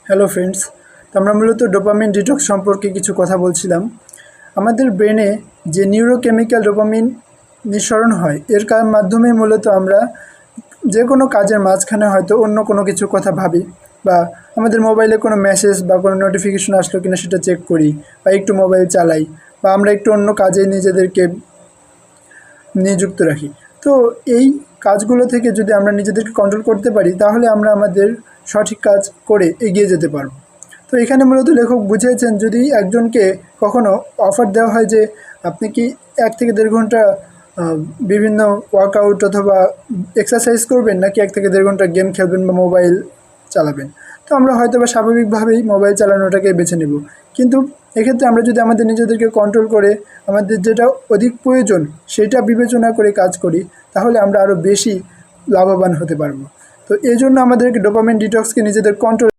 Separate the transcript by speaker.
Speaker 1: Hello friends, তো আমরা মূলত ডোপামিন ডিটক্স সম্পর্কে কিছু কথা বলছিলাম। আমাদের ব্রেনে যে নিউরোকেমিক্যাল ডোপামিন নিঃসরণ হয় এর মাধ্যমে মূলত আমরা যে কোনো কাজের মাঝখানে হয়তো অন্য কোনো কিছু কথা ভাবি, বা আমাদের মোবাইলে কোনো মেসেজ বা কোনো নোটিফিকেশন আসলো কিনা সেটা চেক করি, বা একটু মোবাইল চালাই, বা আমরা একটু অন্য কাজে নিজেদেরকে নিযুক্ত রাখি। তো এই কাজগুলো থেকে যদি আমরা নিজেদেরকে কন্ট্রোল করতে পারি তাহলে আমরা আমাদের সঠিক কাজ করে এগিয়ে যেতে পারবো। তো এখানে মূলত লেখক বুঝিয়েছেন, যদি একজনকে কখনো অফার দেওয়া হয় যে আপনি কি 1 থেকে 1.5 ঘন্টা বিভিন্ন ওয়ার্কআউট অথবা এক্সারসাইজ করবেন, নাকি 1 থেকে 1.5 ঘন্টা গেম খেলবেন বা মোবাইল চালাবেন, তো আমরা হয়তো বা স্বাভাবিকভাবেই মোবাইল চালানোটাকে বেছে নেব। কিন্তু এক্ষেত্রে আমরা যদি আমাদের নিজেদেরকে কন্ট্রোল করে আমাদের যেটা অধিক প্রয়োজন সেটা বিবেচনা করে কাজ করি, তাহলে আমরা আরও বেশি লাভবান হতে পারবো। তো এই জন্য আমাদেরকে ডোপামিন ডিটক্সকে নিজেদের কন্ট্রোল